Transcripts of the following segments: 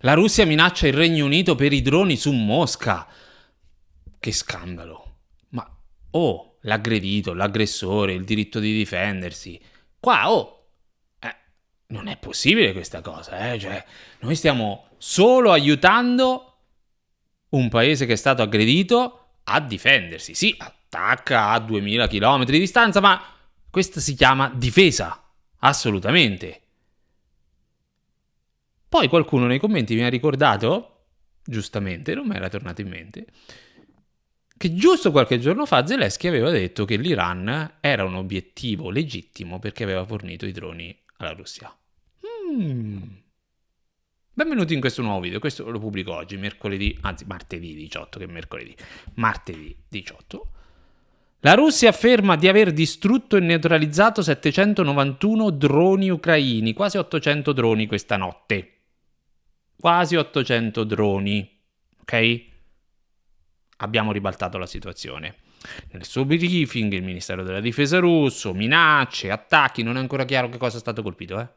La Russia minaccia il Regno Unito per i droni su Mosca. Che scandalo. Ma, l'aggredito, l'aggressore, il diritto di difendersi. Qua, non è possibile questa cosa, Cioè, noi stiamo solo aiutando un paese che è stato aggredito a difendersi. Sì, attacca a 2000 km di distanza, ma questa si chiama difesa. Assolutamente. Poi qualcuno nei commenti mi ha ricordato, giustamente, non mi era tornato in mente, che giusto qualche giorno fa Zelensky aveva detto che l'Iran era un obiettivo legittimo perché aveva fornito i droni alla Russia. Benvenuti in questo nuovo video, questo lo pubblico oggi, martedì 18, che è mercoledì, martedì 18. La Russia afferma di aver distrutto e neutralizzato 791 droni ucraini, quasi 800 droni questa notte. Quasi 800 droni, ok? Abbiamo ribaltato la situazione. Nel suo briefing il Ministero della Difesa russo, minacce, attacchi, non è ancora chiaro che cosa è stato colpito,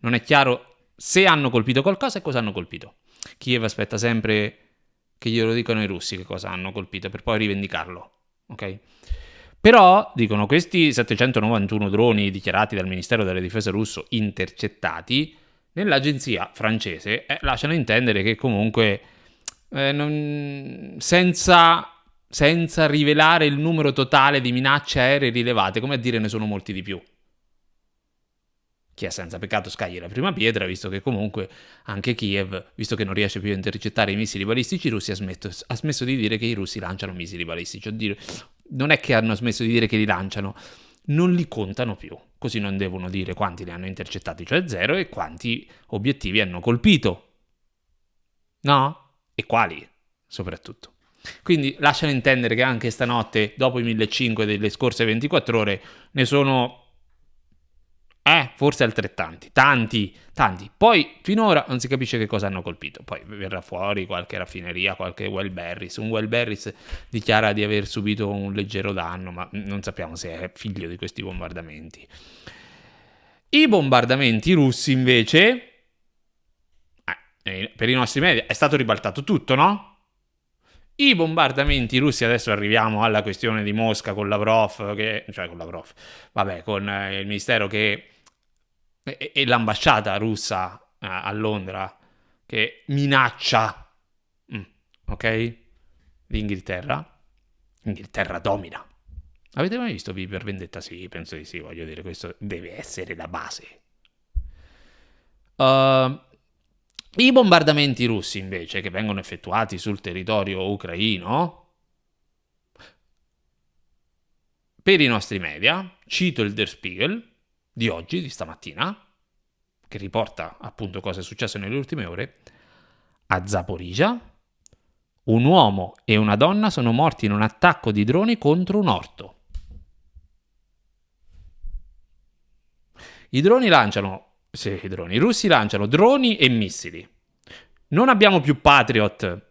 Non è chiaro se hanno colpito qualcosa e cosa hanno colpito. Kiev aspetta sempre che glielo dicano i russi che cosa hanno colpito per poi rivendicarlo, ok? Però, dicono, questi 791 droni dichiarati dal Ministero della Difesa russo intercettati, nell'agenzia francese lasciano intendere che comunque senza rivelare il numero totale di minacce aeree rilevate, come a dire ne sono molti di più. Chi è senza peccato scagli la prima pietra, visto che comunque anche Kiev, visto che non riesce più a intercettare i missili balistici russi, ha smesso di dire che i russi lanciano missili balistici. Oddio, non è che hanno smesso di dire che li lanciano, non li contano più. Così non devono dire quanti li hanno intercettati, cioè 0, e quanti obiettivi hanno colpito. No? E quali, soprattutto. Quindi lasciano intendere che anche stanotte, dopo i 1500 delle scorse 24 ore, ne sono forse altrettanti, tanti. Poi finora non si capisce che cosa hanno colpito. Poi verrà fuori qualche raffineria, qualche Wellberries. Un Wellberries dichiara di aver subito un leggero danno, ma non sappiamo se è figlio di questi bombardamenti. I bombardamenti russi invece, per i nostri media, è stato ribaltato tutto, no? I bombardamenti russi, adesso arriviamo alla questione di Mosca con Lavrov, con il ministero che e l'ambasciata russa a Londra che minaccia, ok? L'Inghilterra. L'Inghilterra domina. Avete mai visto V per Vendetta? Sì, penso di sì, voglio dire, questo deve essere la base. I bombardamenti russi, invece, che vengono effettuati sul territorio ucraino, per i nostri media, cito il Der Spiegel di oggi, di stamattina, che riporta appunto cosa è successo nelle ultime ore, a Zaporizhia un uomo e una donna sono morti in un attacco di droni contro un orto. I russi lanciano droni e missili. Non abbiamo più Patriot,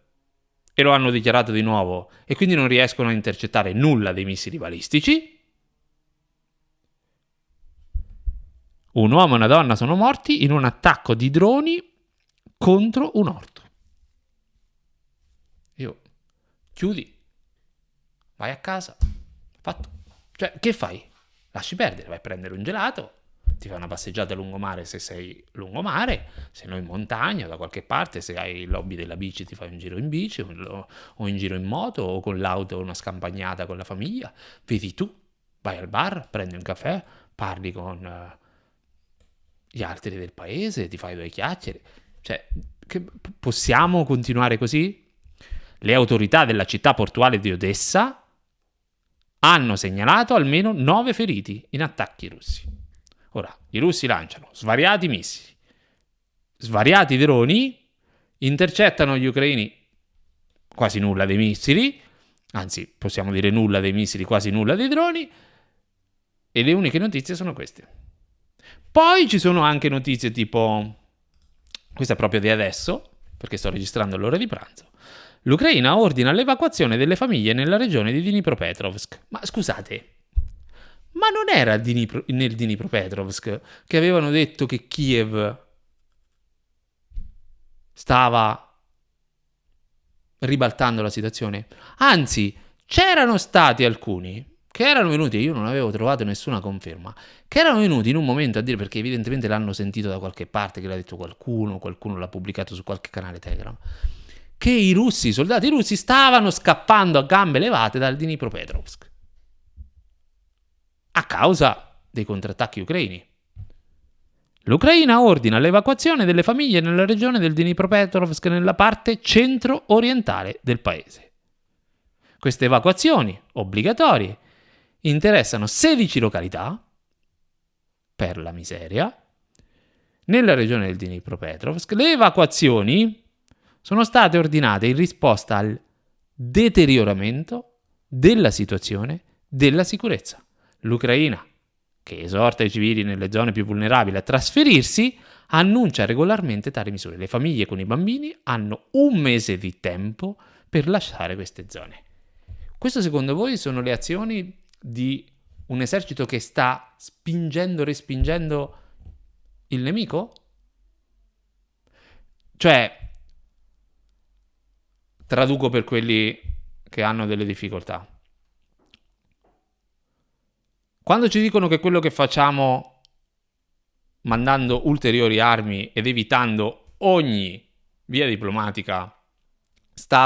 e lo hanno dichiarato di nuovo, e quindi non riescono a intercettare nulla dei missili balistici. Un uomo e una donna sono morti in un attacco di droni contro un orto. Io, chiudi, vai a casa, fatto. Cioè, che fai? Lasci perdere, vai a prendere un gelato, ti fai una passeggiata a lungomare se sei lungomare, se no in montagna, da qualche parte, se hai il hobby della bici ti fai un giro in bici o in giro in moto o con l'auto una scampagnata con la famiglia, vedi tu, vai al bar, prendi un caffè, parli con gli altri del paese, ti fai due chiacchiere. Cioè, possiamo continuare così? Le autorità della città portuale di Odessa hanno segnalato almeno 9 feriti in attacchi russi. Ora, i russi lanciano svariati missili, svariati droni, intercettano gli ucraini quasi nulla dei missili, anzi possiamo dire nulla dei missili, quasi nulla dei droni, e le uniche notizie sono queste. Poi ci sono anche notizie tipo, questa è proprio di adesso, perché sto registrando all'ora di pranzo, l'Ucraina ordina l'evacuazione delle famiglie nella regione di Dnipropetrovsk. Ma scusate, ma non era nel Dnipropetrovsk che avevano detto che Kiev stava ribaltando la situazione. Anzi, c'erano stati alcuni che erano venuti, e io non avevo trovato nessuna conferma, che erano venuti in un momento a dire, perché evidentemente l'hanno sentito da qualche parte, che l'ha detto qualcuno l'ha pubblicato su qualche canale Telegram, che i soldati russi stavano scappando a gambe levate dal Dnipropetrovsk a causa dei contrattacchi ucraini. L'Ucraina ordina l'evacuazione delle famiglie nella regione del Dnipropetrovsk nella parte centro-orientale del paese. Queste evacuazioni, obbligatorie, interessano 16 località, per la miseria, nella regione del Dnipropetrovsk. Le evacuazioni sono state ordinate in risposta al deterioramento della situazione della sicurezza. L'Ucraina, che esorta i civili nelle zone più vulnerabili a trasferirsi, annuncia regolarmente tali misure. Le famiglie con i bambini hanno 1 mese di tempo per lasciare queste zone. Questo secondo voi sono le azioni di un esercito che sta spingendo, respingendo il nemico? Cioè, traduco per quelli che hanno delle difficoltà. Quando ci dicono che quello che facciamo mandando ulteriori armi ed evitando ogni via diplomatica sta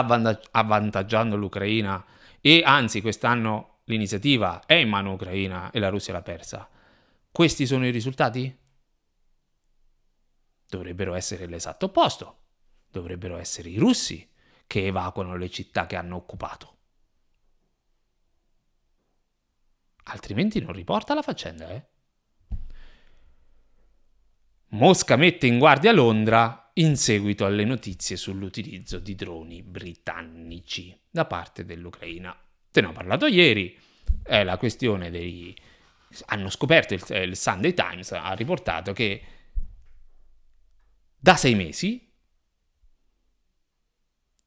avvantaggiando l'Ucraina e anzi quest'anno l'iniziativa è in mano ucraina e la Russia l'ha persa, questi sono i risultati? Dovrebbero essere l'esatto opposto. Dovrebbero essere i russi che evacuano le città che hanno occupato. Altrimenti non riporta la faccenda, eh? Mosca mette in guardia Londra in seguito alle notizie sull'utilizzo di droni britannici da parte dell'Ucraina. Te ne ho parlato ieri, è la questione dei... Hanno scoperto, il Sunday Times ha riportato che da 6 mesi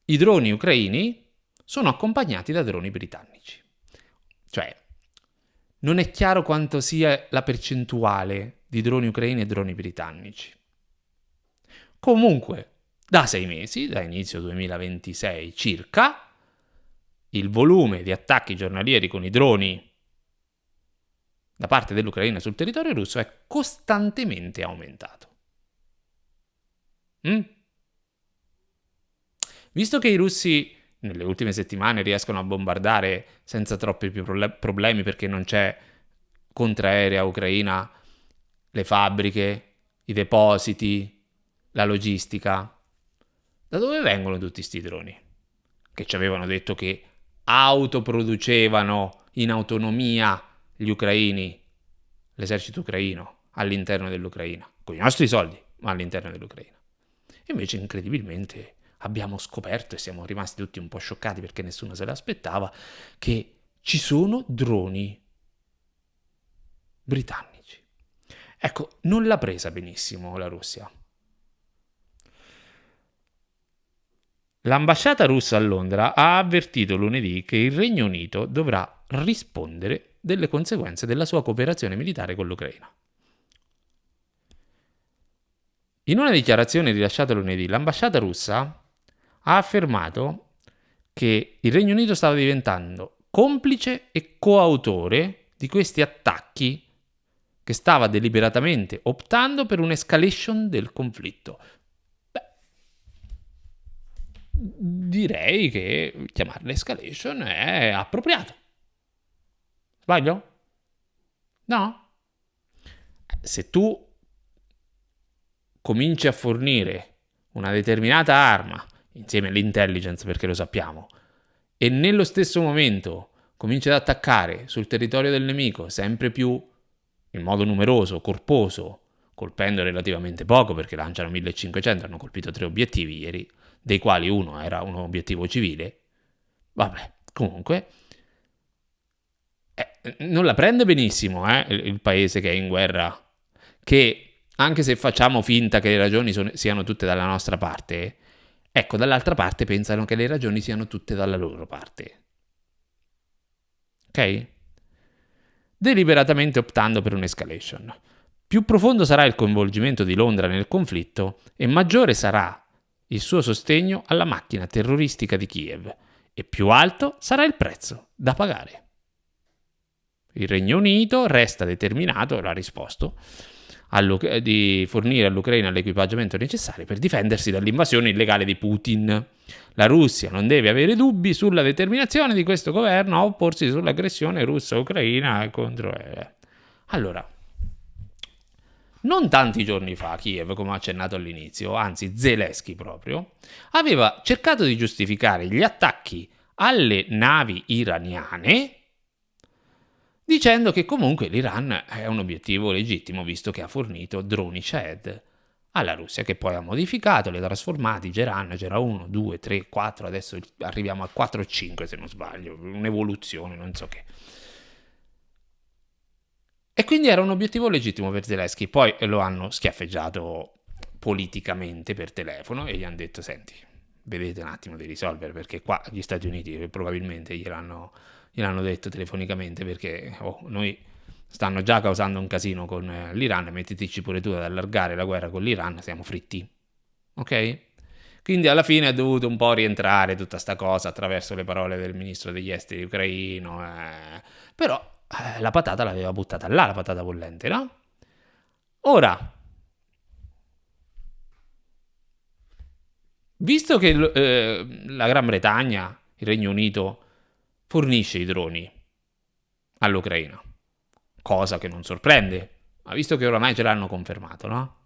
i droni ucraini sono accompagnati da droni britannici. Cioè, non è chiaro quanto sia la percentuale di droni ucraini e droni britannici. Comunque, da 6 mesi, da inizio 2026 circa, il volume di attacchi giornalieri con i droni da parte dell'Ucraina sul territorio russo è costantemente aumentato. Visto che i russi nelle ultime settimane riescono a bombardare senza troppi più problemi perché non c'è contraerea ucraina, le fabbriche, i depositi, la logistica, da dove vengono tutti sti droni? Che ci avevano detto che autoproducevano in autonomia gli ucraini, l'esercito ucraino, all'interno dell'Ucraina, con i nostri soldi, ma all'interno dell'Ucraina. Invece, incredibilmente, abbiamo scoperto, e siamo rimasti tutti un po' scioccati perché nessuno se l'aspettava, che ci sono droni britannici. Ecco, non l'ha presa benissimo la Russia. L'ambasciata russa a Londra ha avvertito lunedì che il Regno Unito dovrà rispondere delle conseguenze della sua cooperazione militare con l'Ucraina. In una dichiarazione rilasciata lunedì, l'ambasciata russa ha affermato che il Regno Unito stava diventando complice e coautore di questi attacchi, che stava deliberatamente optando per un'escalation del conflitto. Direi che chiamarla escalation è appropriato. Sbaglio? No? Se tu cominci a fornire una determinata arma insieme all'intelligence, perché lo sappiamo, e nello stesso momento cominci ad attaccare sul territorio del nemico sempre più in modo numeroso, corposo, colpendo relativamente poco perché lanciano 1500, hanno colpito 3 obiettivi ieri, dei quali uno era un obiettivo civile. Vabbè, comunque non la prende benissimo il paese che è in guerra, che anche se facciamo finta che le ragioni siano tutte dalla nostra parte, ecco, dall'altra parte pensano che le ragioni siano tutte dalla loro parte. Ok? Deliberatamente optando per un'escalation. Più profondo sarà il coinvolgimento di Londra nel conflitto e maggiore sarà il suo sostegno alla macchina terroristica di Kiev e più alto sarà il prezzo da pagare. Il Regno Unito resta determinato, l'ha risposto, di fornire all'Ucraina l'equipaggiamento necessario per difendersi dall'invasione illegale di Putin. La Russia non deve avere dubbi sulla determinazione di questo governo a opporsi sull'aggressione russa-ucraina contro. Allora, non tanti giorni fa Kiev, come ho accennato all'inizio, anzi Zelensky proprio, aveva cercato di giustificare gli attacchi alle navi iraniane dicendo che comunque l'Iran è un obiettivo legittimo visto che ha fornito droni Shahed alla Russia, che poi ha modificato, li ha trasformati. Geran c'era 1, 2, 3, 4, adesso arriviamo a 4 o 5 se non sbaglio, un'evoluzione, non so che. E quindi era un obiettivo legittimo per Zelensky, poi lo hanno schiaffeggiato politicamente per telefono e gli hanno detto: senti, vedete un attimo di risolvere, perché qua gli Stati Uniti probabilmente gliel'hanno detto telefonicamente, perché noi stanno già causando un casino con l'Iran, mettitici pure tu ad allargare la guerra con l'Iran, siamo fritti, ok? Quindi alla fine è dovuto un po' rientrare tutta sta cosa attraverso le parole del ministro degli esteri ucraino, però la patata l'aveva buttata là, la patata bollente, no? Ora, visto che la Gran Bretagna, il Regno Unito, fornisce i droni all'Ucraina, cosa che non sorprende, ma visto che oramai ce l'hanno confermato, no?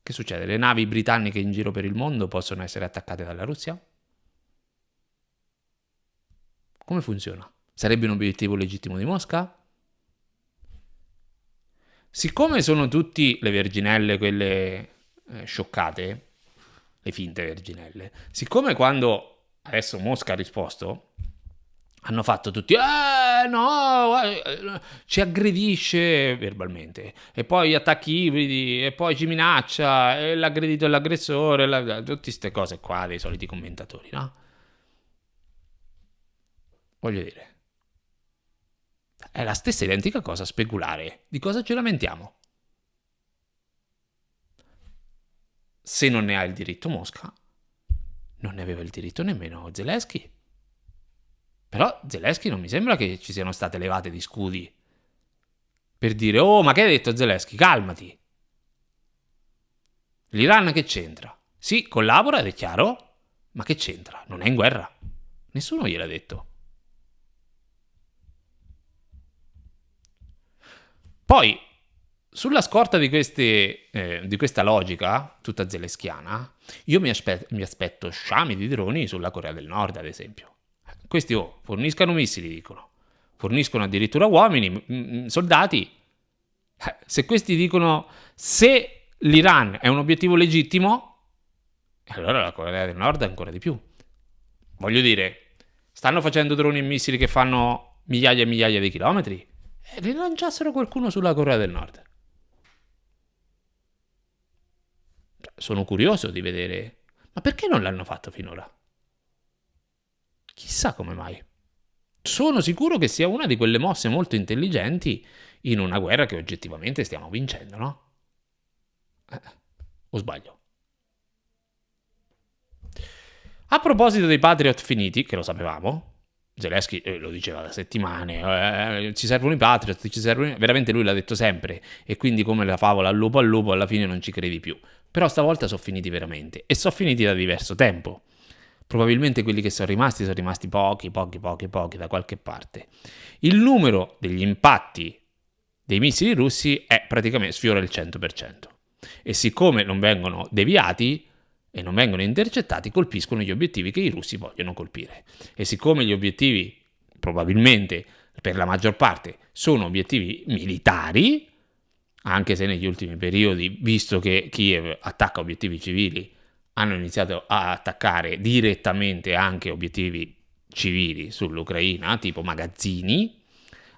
Che succede? Le navi britanniche in giro per il mondo possono essere attaccate dalla Russia? Come funziona? Sarebbe un obiettivo legittimo di Mosca? Siccome sono tutti le verginelle, quelle scioccate, le finte verginelle, siccome quando adesso Mosca ha risposto, hanno fatto tutti, no, ci aggredisce verbalmente, e poi attacchi ibridi, e poi ci minaccia, e l'aggredito è l'aggressore, tutte queste cose qua dei soliti commentatori, no? Voglio dire, è la stessa identica cosa speculare. Di cosa ci lamentiamo? Se non ne ha il diritto Mosca, non ne aveva il diritto nemmeno Zelensky. Però Zelensky non mi sembra che ci siano state levate di scudi per dire: oh, ma che hai detto Zelensky? Calmati. L'Iran che c'entra? Sì, collabora ed è chiaro, ma che c'entra? Non è in guerra. Nessuno gliel'ha detto. Poi, sulla scorta di questa logica, tutta zelenschiana, io mi aspetto sciami di droni sulla Corea del Nord, ad esempio. Questi forniscano missili, dicono. Forniscono addirittura uomini, soldati. Se questi dicono se l'Iran è un obiettivo legittimo, allora la Corea del Nord ancora di più. Voglio dire, stanno facendo droni e missili che fanno migliaia e migliaia di chilometri. Rilanciassero qualcuno sulla Corea del Nord. Sono curioso di vedere. Ma perché non l'hanno fatto finora? Chissà come mai. Sono sicuro che sia una di quelle mosse molto intelligenti in una guerra che oggettivamente stiamo vincendo, no? O sbaglio? A proposito dei Patriot finiti, che lo sapevamo, Zelensky lo diceva da settimane, ci servono i Patriot, ci servono. Veramente lui l'ha detto sempre, e quindi come la favola al lupo alla fine non ci credi più. Però stavolta sono finiti veramente, e sono finiti da diverso tempo. Probabilmente quelli che sono rimasti pochi da qualche parte. Il numero degli impatti dei missili russi è praticamente sfiora il 100%. E siccome non vengono deviati e non vengono intercettati, colpiscono gli obiettivi che i russi vogliono colpire. E siccome gli obiettivi, probabilmente per la maggior parte, sono obiettivi militari, anche se negli ultimi periodi, visto che Kiev attacca obiettivi civili, hanno iniziato a attaccare direttamente anche obiettivi civili sull'Ucraina, tipo magazzini,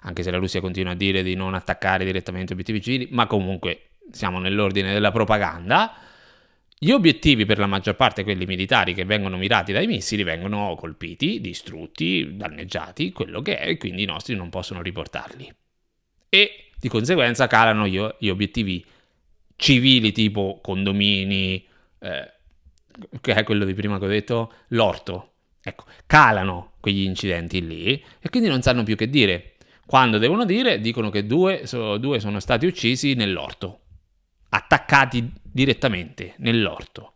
anche se la Russia continua a dire di non attaccare direttamente obiettivi civili, ma comunque siamo nell'ordine della propaganda. Gli obiettivi, per la maggior parte quelli militari che vengono mirati dai missili, vengono colpiti, distrutti, danneggiati, quello che è, e quindi i nostri non possono riportarli. E di conseguenza calano gli obiettivi civili tipo condomini, che è quello di prima che ho detto, l'orto. Ecco, calano quegli incidenti lì e quindi non sanno più che dire. Quando devono dire, dicono che due sono stati uccisi nell'orto, attaccati direttamente nell'orto.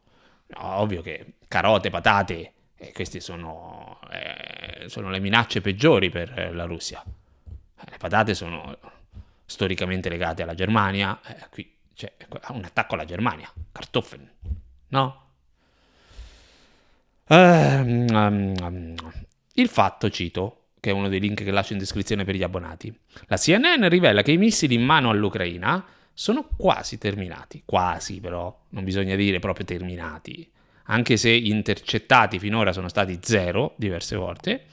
Ovvio che carote, patate, queste sono le minacce peggiori per la Russia. Le patate sono storicamente legate alla Germania, qui c'è un attacco alla Germania, Kartoffeln, no? Il fatto, cito, che è uno dei link che lascio in descrizione per gli abbonati, la CNN rivela che i missili in mano all'Ucraina sono quasi terminati, quasi però, non bisogna dire proprio terminati, anche se intercettati finora sono stati 0 diverse volte,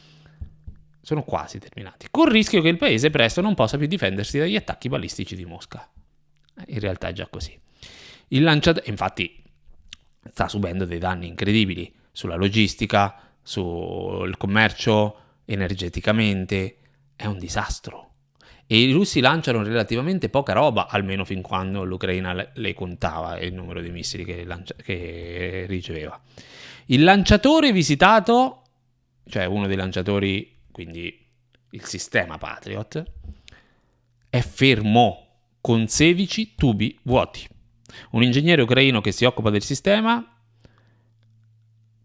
sono quasi terminati, col rischio che il paese presto non possa più difendersi dagli attacchi balistici di Mosca. In realtà è già così. Il lanciatore, infatti, sta subendo dei danni incredibili sulla logistica, sul commercio, energeticamente, è un disastro. E i russi lanciano relativamente poca roba, almeno fin quando l'Ucraina le contava il numero di missili che riceveva. Il lanciatore visitato, cioè uno dei lanciatori, quindi il sistema Patriot, è fermo con 16 tubi vuoti. Un ingegnere ucraino che si occupa del sistema,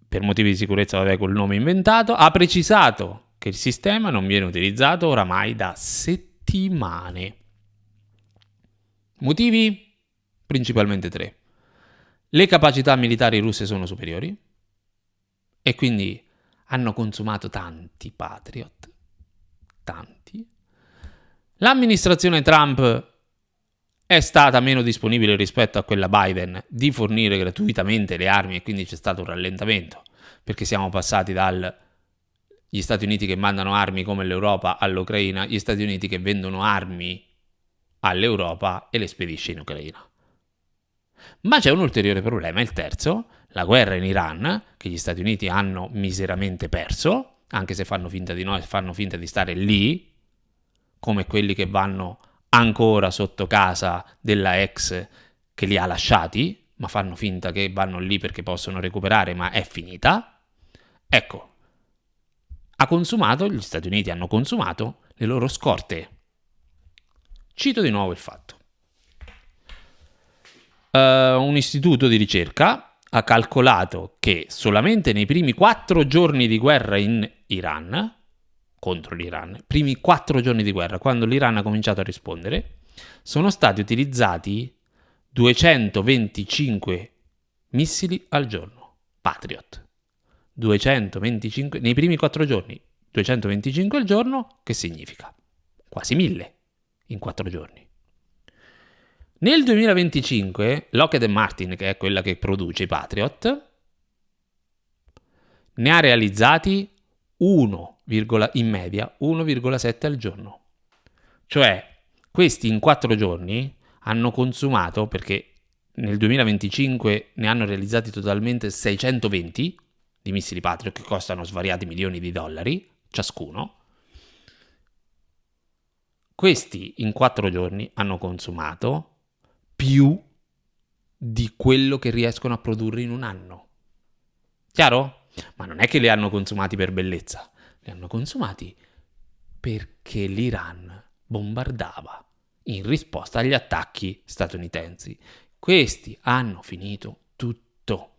per motivi di sicurezza, vabbè, col nome inventato, ha precisato che il sistema non viene utilizzato oramai da settimane. Motivi? Principalmente 3. Le capacità militari russe sono superiori e quindi hanno consumato tanti Patriot. Tanti. L'amministrazione Trump è stata meno disponibile rispetto a quella Biden di fornire gratuitamente le armi e quindi c'è stato un rallentamento, perché siamo passati dagli Stati Uniti che mandano armi come l'Europa all'Ucraina, gli Stati Uniti che vendono armi all'Europa e le spedisce in Ucraina. Ma c'è un ulteriore problema, il terzo, la guerra in Iran, che gli Stati Uniti hanno miseramente perso, anche se fanno finta di stare lì, come quelli che vanno ancora sotto casa della ex che li ha lasciati, ma fanno finta che vanno lì perché possono recuperare, ma è finita. Ecco, gli Stati Uniti hanno consumato le loro scorte. Cito di nuovo il fatto. Un istituto di ricerca ha calcolato che solamente nei primi 4 giorni di guerra in Iran, contro l'Iran, primi 4 giorni di guerra, quando l'Iran ha cominciato a rispondere, sono stati utilizzati 225 missili al giorno, Patriot. 225 nei primi 4 giorni, 225 al giorno, che significa? Quasi 1000 in 4 giorni. Nel 2025, Lockheed Martin, che è quella che produce i Patriot, ne ha realizzati in media 1,7 al giorno. Cioè, questi in 4 giorni hanno consumato, perché nel 2025 ne hanno realizzati totalmente 620 di missili Patriot che costano svariati milioni di dollari ciascuno. Questi in 4 giorni hanno consumato più di quello che riescono a produrre in un anno. Chiaro? Ma non è che li hanno consumati per bellezza, li hanno consumati perché l'Iran bombardava in risposta agli attacchi statunitensi. Questi hanno finito tutto.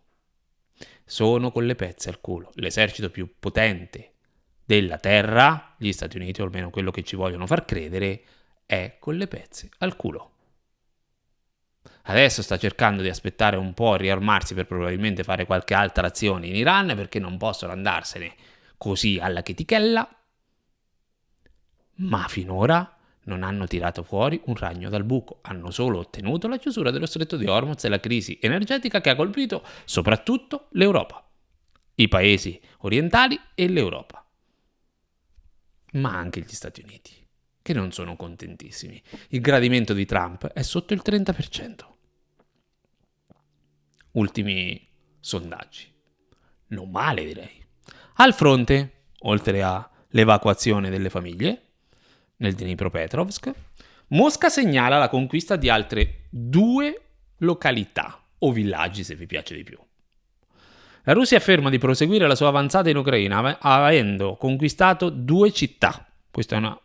Sono con le pezze al culo. L'esercito più potente della terra, gli Stati Uniti, o almeno quello che ci vogliono far credere, è con le pezze al culo. Adesso sta cercando di aspettare un po' a riarmarsi per probabilmente fare qualche altra azione in Iran, perché non possono andarsene così alla chetichella, ma finora non hanno tirato fuori un ragno dal buco, hanno solo ottenuto la chiusura dello stretto di Hormuz e la crisi energetica che ha colpito soprattutto l'Europa, i paesi orientali e l'Europa, ma anche gli Stati Uniti, che non sono contentissimi. Il gradimento di Trump è sotto il 30%. Ultimi sondaggi. Non male, direi. Al fronte, oltre all'evacuazione delle famiglie nel Dnipropetrovsk, Mosca segnala la conquista di altre 2 località o villaggi se vi piace di più. La Russia afferma di proseguire la sua avanzata in Ucraina avendo conquistato 2 città. Questa è una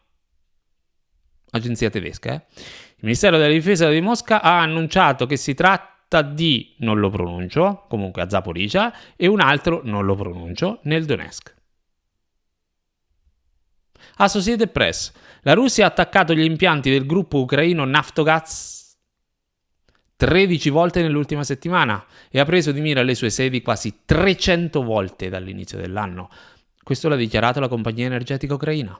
agenzia tedesca. Il Ministero della Difesa di Mosca ha annunciato che si tratta di, non lo pronuncio, comunque a Zaporizhzhia, e un altro, non lo pronuncio, nel Donetsk. Associated Press. La Russia ha attaccato gli impianti del gruppo ucraino Naftogaz 13 volte nell'ultima settimana e ha preso di mira le sue sedi quasi 300 volte dall'inizio dell'anno. Questo l'ha dichiarato la compagnia energetica ucraina.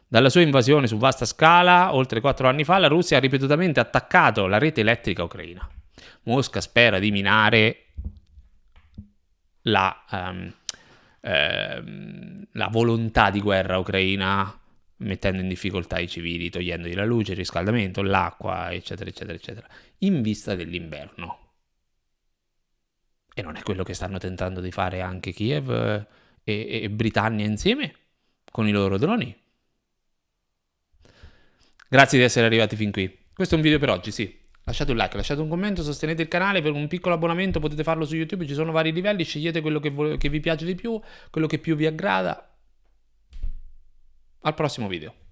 Dalla sua invasione su vasta scala, oltre 4 anni fa, la Russia ha ripetutamente attaccato la rete elettrica ucraina. Mosca spera di minare la volontà di guerra ucraina, mettendo in difficoltà i civili, togliendogli la luce, il riscaldamento, l'acqua, eccetera, eccetera, eccetera, in vista dell'inverno. E non è quello che stanno tentando di fare anche Kiev e Britannia insieme, con i loro droni? Grazie di essere arrivati fin qui. Questo è un video per oggi, sì. Lasciate un like, lasciate un commento, sostenete il canale per un piccolo abbonamento, potete farlo su YouTube, ci sono vari livelli, scegliete quello che vi piace di più, quello che più vi aggrada. Al prossimo video.